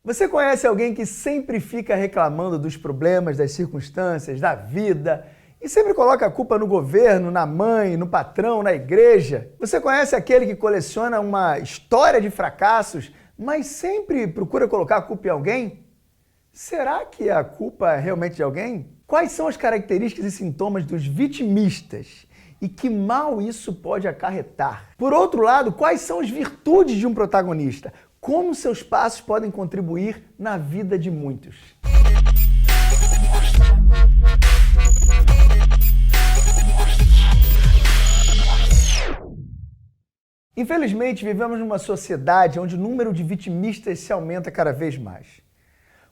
Você conhece alguém que sempre fica reclamando dos problemas, das circunstâncias, da vida e sempre coloca a culpa no governo, na mãe, no patrão, na igreja? Você conhece aquele que coleciona uma história de fracassos, mas sempre procura colocar a culpa em alguém? Será que a culpa é realmente de alguém? Quais são as características e sintomas dos vitimistas? E que mal isso pode acarretar? Por outro lado, quais são as virtudes de um protagonista? Como seus passos podem contribuir na vida de muitos? Infelizmente, vivemos numa sociedade onde o número de vitimistas se aumenta cada vez mais.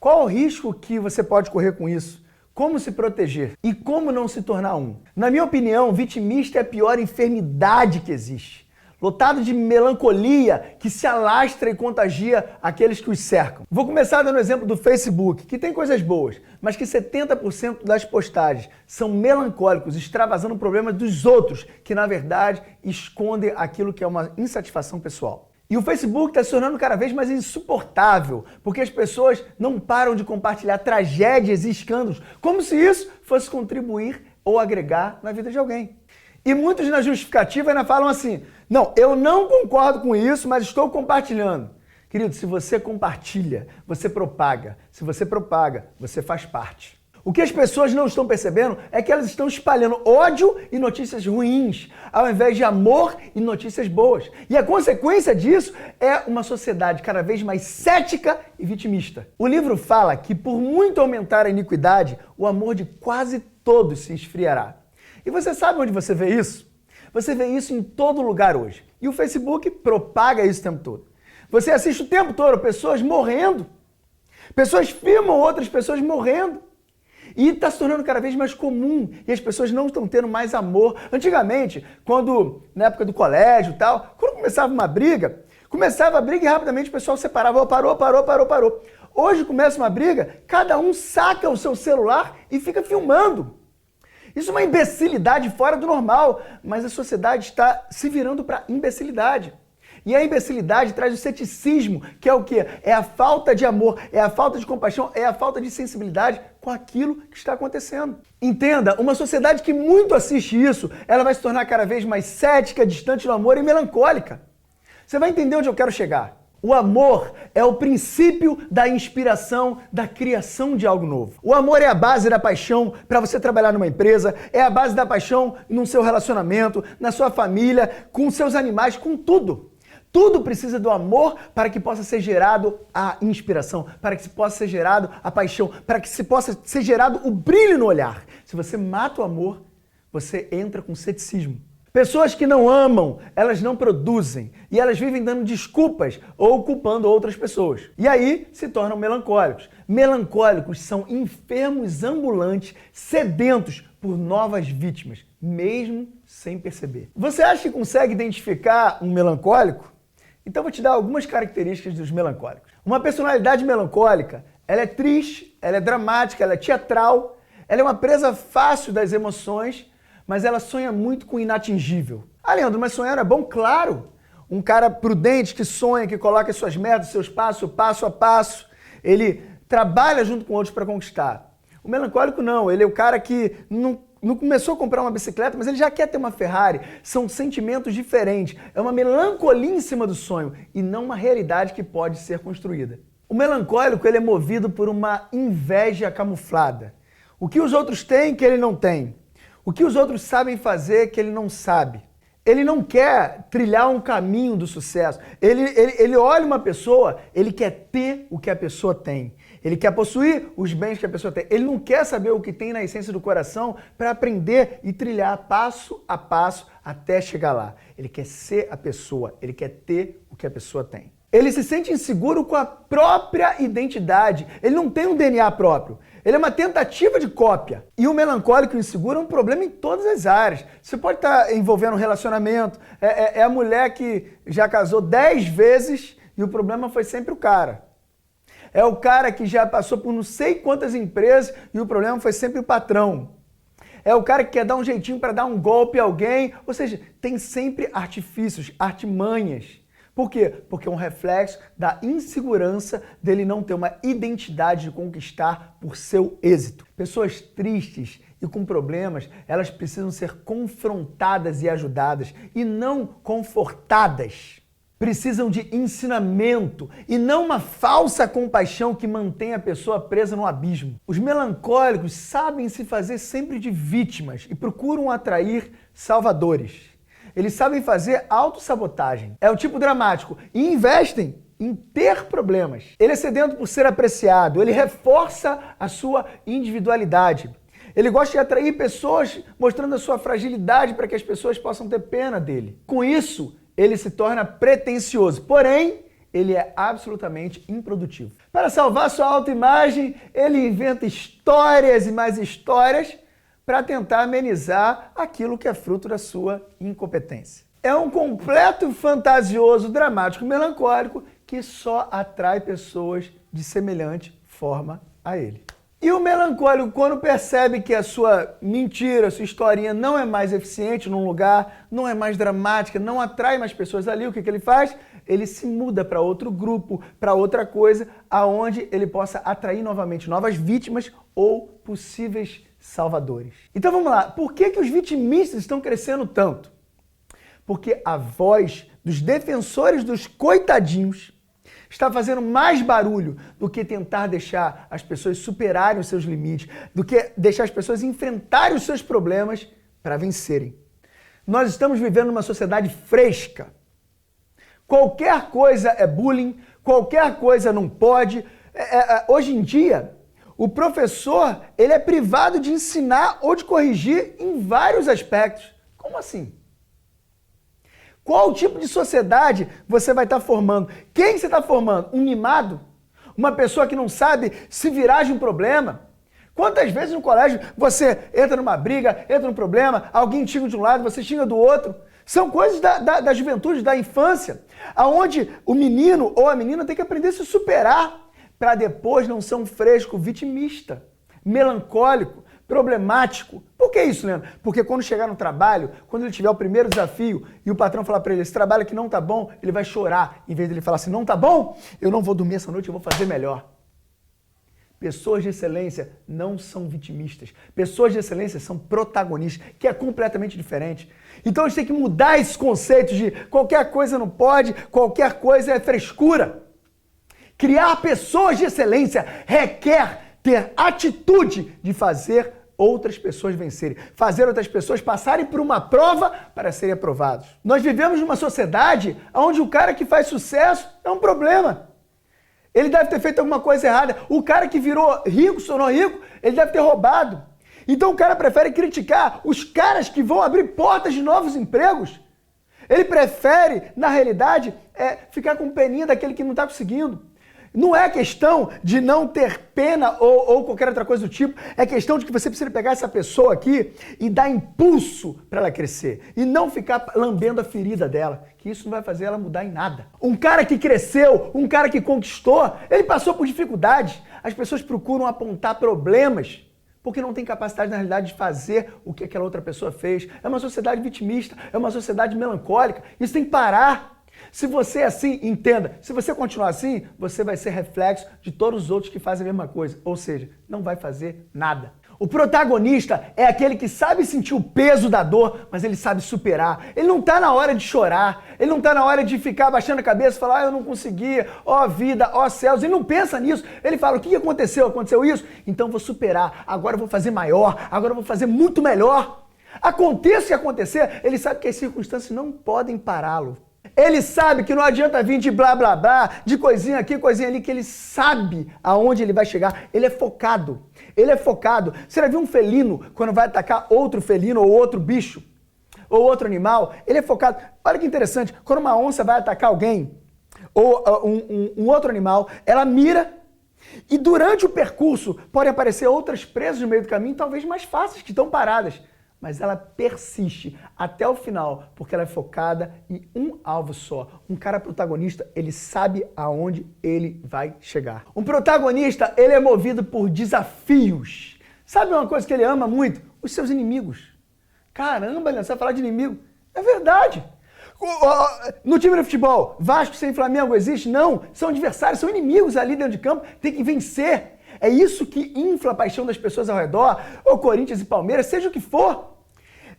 Qual o risco que você pode correr com isso? Como se proteger? E como não se tornar um? Na minha opinião, vitimista é a pior enfermidade que existe. Lotado de melancolia que se alastra e contagia aqueles que os cercam. Vou começar dando o exemplo do Facebook, que tem coisas boas, mas que 70% das postagens são melancólicos, extravasando problemas dos outros, que na verdade escondem aquilo que é uma insatisfação pessoal. E o Facebook está se tornando cada vez mais insuportável, porque as pessoas não param de compartilhar tragédias e escândalos, como se isso fosse contribuir ou agregar na vida de alguém. E muitos na justificativa ainda falam assim, não, eu não concordo com isso, mas estou compartilhando. Querido, se você compartilha, você propaga. Se você propaga, você faz parte. O que as pessoas não estão percebendo é que elas estão espalhando ódio e notícias ruins, ao invés de amor e notícias boas. E a consequência disso é uma sociedade cada vez mais cética e vitimista. O livro fala que por muito aumentar a iniquidade, o amor de quase todos se esfriará. E você sabe onde você vê isso? Você vê isso em todo lugar hoje. E o Facebook propaga isso o tempo todo. Você assiste o tempo todo pessoas morrendo. Pessoas filmam outras pessoas morrendo. E está se tornando cada vez mais comum. E as pessoas não estão tendo mais amor. Antigamente, na época do colégio e tal, quando começava uma briga, e rapidamente o pessoal separava. Parou. Hoje começa uma briga, cada um saca o seu celular e fica filmando. Isso é uma imbecilidade fora do normal, mas a sociedade está se virando para imbecilidade. E a imbecilidade traz o ceticismo, que é o quê? É a falta de amor, é a falta de compaixão, é a falta de sensibilidade com aquilo que está acontecendo. Entenda, uma sociedade que muito assiste isso, ela vai se tornar cada vez mais cética, distante do amor e melancólica. Você vai entender onde eu quero chegar. O amor é o princípio da inspiração, da criação de algo novo. O amor é a base da paixão para você trabalhar numa empresa, é a base da paixão no seu relacionamento, na sua família, com seus animais, com tudo. Tudo precisa do amor para que possa ser gerado a inspiração, para que possa ser gerado a paixão, para que se possa ser gerado o brilho no olhar. Se você mata o amor, você entra com ceticismo. Pessoas que não amam, elas não produzem e elas vivem dando desculpas ou culpando outras pessoas. E aí se tornam melancólicos. Melancólicos são enfermos ambulantes, sedentos por novas vítimas, mesmo sem perceber. Você acha que consegue identificar um melancólico? Então vou te dar algumas características dos melancólicos. Uma personalidade melancólica, ela é triste, ela é dramática, ela é teatral, ela é uma presa fácil das emoções, mas ela sonha muito com o inatingível. Ah, Leandro, mas sonhar é bom? Claro! Um cara prudente que sonha, que coloca as suas metas, seus passos, passo a passo, ele trabalha junto com outros para conquistar. O melancólico não, ele é o cara que não começou a comprar uma bicicleta, mas ele já quer ter uma Ferrari. São sentimentos diferentes, é uma melancolia em cima do sonho e não uma realidade que pode ser construída. O melancólico ele é movido por uma inveja camuflada. O que os outros têm que ele não tem. O que os outros sabem fazer que ele não sabe. Ele não quer trilhar um caminho do sucesso. Ele olha uma pessoa, ele quer ter o que a pessoa tem. Ele quer possuir os bens que a pessoa tem. Ele não quer saber o que tem na essência do coração para aprender e trilhar passo a passo até chegar lá. Ele quer ser a pessoa, ele quer ter o que a pessoa tem. Ele se sente inseguro com a própria identidade. Ele não tem um DNA próprio. Ele é uma tentativa de cópia. E o melancólico inseguro é um problema em todas as áreas. Você pode estar envolvendo um relacionamento. É a mulher que já casou 10 vezes e o problema foi sempre o cara. É o cara que já passou por não sei quantas empresas e o problema foi sempre o patrão. É o cara que quer dar um jeitinho para dar um golpe a alguém. Ou seja, tem sempre artifícios, artimanhas Por quê? Porque é um reflexo da insegurança dele não ter uma identidade de conquistar por seu êxito. Pessoas tristes e com problemas, elas precisam ser confrontadas e ajudadas e não confortadas. Precisam de ensinamento e não uma falsa compaixão que mantém a pessoa presa no abismo. Os melancólicos sabem se fazer sempre de vítimas e procuram atrair salvadores. Eles sabem fazer autossabotagem. É o tipo dramático e investem em ter problemas. Ele é sedento por ser apreciado, ele reforça a sua individualidade. Ele gosta de atrair pessoas mostrando a sua fragilidade para que as pessoas possam ter pena dele. Com isso, ele se torna pretensioso, porém, ele é absolutamente improdutivo. Para salvar sua autoimagem, ele inventa histórias e mais histórias para tentar amenizar aquilo que é fruto da sua incompetência. É um completo fantasioso, dramático, melancólico que só atrai pessoas de semelhante forma a ele. E o melancólico, quando percebe que a sua mentira, a sua historinha não é mais eficiente num lugar, não é mais dramática, não atrai mais pessoas ali, o que ele faz? Ele se muda para outro grupo, para outra coisa, aonde ele possa atrair novamente novas vítimas ou possíveis salvadores. Então vamos lá, por que os vitimistas estão crescendo tanto? Porque a voz dos defensores dos coitadinhos está fazendo mais barulho do que tentar deixar as pessoas superarem os seus limites, do que deixar as pessoas enfrentarem os seus problemas para vencerem. Nós estamos vivendo numa sociedade fresca. Qualquer coisa é bullying, qualquer coisa não pode. Hoje em dia, o professor ele é privado de ensinar ou de corrigir em vários aspectos. Como assim? Qual tipo de sociedade você vai estar formando? Quem você está formando? Um mimado? Uma pessoa que não sabe se virar de um problema? Quantas vezes no colégio você entra numa briga, entra num problema, alguém xinga de um lado, você xinga do outro? São coisas da juventude, da infância, aonde o menino ou a menina tem que aprender a se superar para depois não ser um fresco vitimista, melancólico, problemático. Por que isso, Leandro? Porque quando chegar no trabalho, quando ele tiver o primeiro desafio e o patrão falar para ele, esse trabalho aqui não tá bom, ele vai chorar. Em vez de ele falar assim, não tá bom, eu não vou dormir essa noite, eu vou fazer melhor. Pessoas de excelência não são vitimistas. Pessoas de excelência são protagonistas, que é completamente diferente. Então a gente tem que mudar esse conceito de qualquer coisa não pode, qualquer coisa é frescura. Criar pessoas de excelência requer ter atitude de fazer outras pessoas vencerem, fazer outras pessoas passarem por uma prova para serem aprovados. Nós vivemos numa sociedade onde o cara que faz sucesso é um problema. Ele deve ter feito alguma coisa errada. O cara que virou rico, se tornou rico, ele deve ter roubado. Então o cara prefere criticar os caras que vão abrir portas de novos empregos. Ele prefere, na realidade, ficar com peninha daquele que não está conseguindo. Não é questão de não ter pena ou qualquer outra coisa do tipo, é questão de que você precisa pegar essa pessoa aqui e dar impulso para ela crescer e não ficar lambendo a ferida dela, que isso não vai fazer ela mudar em nada. Um cara que cresceu, um cara que conquistou, ele passou por dificuldades. As pessoas procuram apontar problemas porque não tem capacidade, na realidade, de fazer o que aquela outra pessoa fez. É uma sociedade vitimista, é uma sociedade melancólica. Isso tem que parar. Se você é assim, entenda, se você continuar assim, você vai ser reflexo de todos os outros que fazem a mesma coisa, ou seja, não vai fazer nada. O protagonista é aquele que sabe sentir o peso da dor, mas ele sabe superar. Ele não está na hora de chorar, ele não está na hora de ficar abaixando a cabeça e falar, eu não consegui, ó vida, ó céus. Ele não pensa nisso, ele fala, o que aconteceu? Aconteceu isso? Então eu vou superar, agora eu vou fazer maior, agora eu vou fazer muito melhor. Aconteça o que acontecer, ele sabe que as circunstâncias não podem pará-lo. Ele sabe que não adianta vir de blá blá blá, de coisinha aqui, coisinha ali, que ele sabe aonde ele vai chegar. Ele é focado. Ele é focado. Você já viu um felino quando vai atacar outro felino ou outro bicho? Ou outro animal? Ele é focado. Olha que interessante. Quando uma onça vai atacar alguém, ou um outro animal, ela mira e durante o percurso podem aparecer outras presas no meio do caminho, talvez mais fáceis, que estão paradas. Mas ela persiste até o final, porque ela é focada em um alvo só. Um cara protagonista, ele sabe aonde ele vai chegar. Um protagonista, ele é movido por desafios. Sabe uma coisa que ele ama muito? Os seus inimigos. Caramba, você vai falar de inimigo? É verdade. No time de futebol, Vasco sem Flamengo existe? Não, são adversários, são inimigos ali dentro de campo, tem que vencer. É isso que infla a paixão das pessoas ao redor, ou Corinthians e Palmeiras, seja o que for.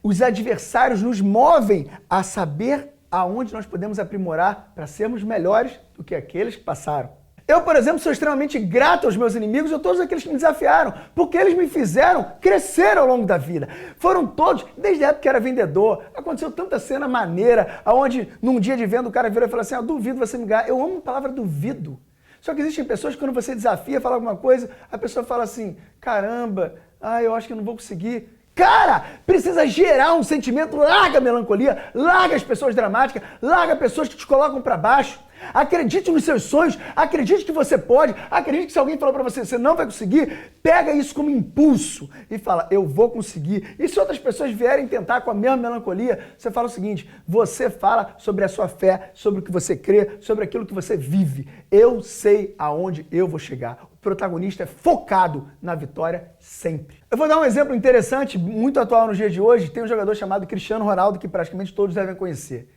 Os adversários nos movem a saber aonde nós podemos aprimorar para sermos melhores do que aqueles que passaram. Eu, por exemplo, sou extremamente grato aos meus inimigos e a todos aqueles que me desafiaram, porque eles me fizeram crescer ao longo da vida. Foram todos, desde a época que era vendedor, aconteceu tanta cena maneira, onde num dia de venda o cara virou e falou assim, duvido você me ganhar. Eu amo a palavra duvido. Só que existem pessoas que quando você desafia, fala alguma coisa, a pessoa fala assim, caramba, eu acho que eu não vou conseguir. Cara, precisa gerar um sentimento, larga a melancolia, larga as pessoas dramáticas, larga pessoas que te colocam para baixo. Acredite nos seus sonhos, acredite que você pode, acredite que se alguém falou para você, você não vai conseguir, pega isso como impulso e fala, eu vou conseguir. E se outras pessoas vierem tentar com a mesma melancolia, você fala o seguinte, você fala sobre a sua fé, sobre o que você crê, sobre aquilo que você vive. Eu sei aonde eu vou chegar. O protagonista é focado na vitória sempre. Eu vou dar um exemplo interessante, muito atual nos dias de hoje. Tem um jogador chamado Cristiano Ronaldo, que praticamente todos devem conhecer.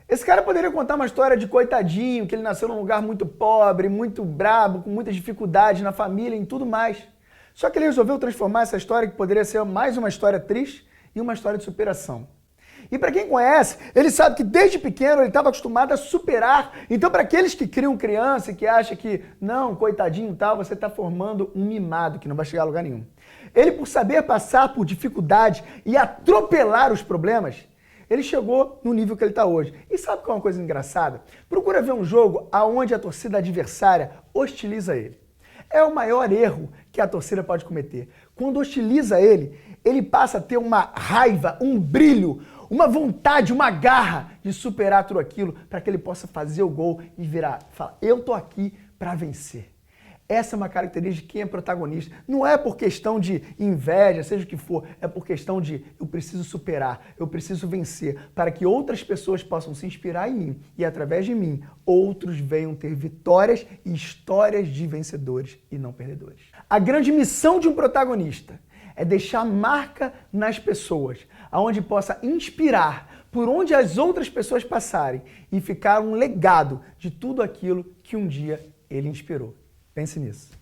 Esse cara poderia contar uma história de coitadinho, que ele nasceu num lugar muito pobre, muito brabo, com muitas dificuldades na família e tudo mais. Só que ele resolveu transformar essa história, que poderia ser mais uma história triste, em uma história de superação. E para quem conhece, ele sabe que desde pequeno ele estava acostumado a superar. Então, para aqueles que criam criança e que acham que, não, coitadinho tal, você está formando um mimado que não vai chegar a lugar nenhum. Ele, por saber passar por dificuldade e atropelar os problemas, ele chegou no nível que ele está hoje. E sabe qual é uma coisa engraçada? Procura ver um jogo onde a torcida adversária hostiliza ele. É o maior erro que a torcida pode cometer. Quando hostiliza ele, ele passa a ter uma raiva, um brilho, uma vontade, uma garra de superar tudo aquilo para que ele possa fazer o gol e virar. Fala, eu tô aqui para vencer. Essa é uma característica de quem é protagonista. Não é por questão de inveja, seja o que for, é por questão de eu preciso superar, eu preciso vencer, para que outras pessoas possam se inspirar em mim e, através de mim, outros venham ter vitórias e histórias de vencedores e não perdedores. A grande missão de um protagonista é deixar marca nas pessoas, aonde possa inspirar por onde as outras pessoas passarem e ficar um legado de tudo aquilo que um dia ele inspirou. Pense nisso.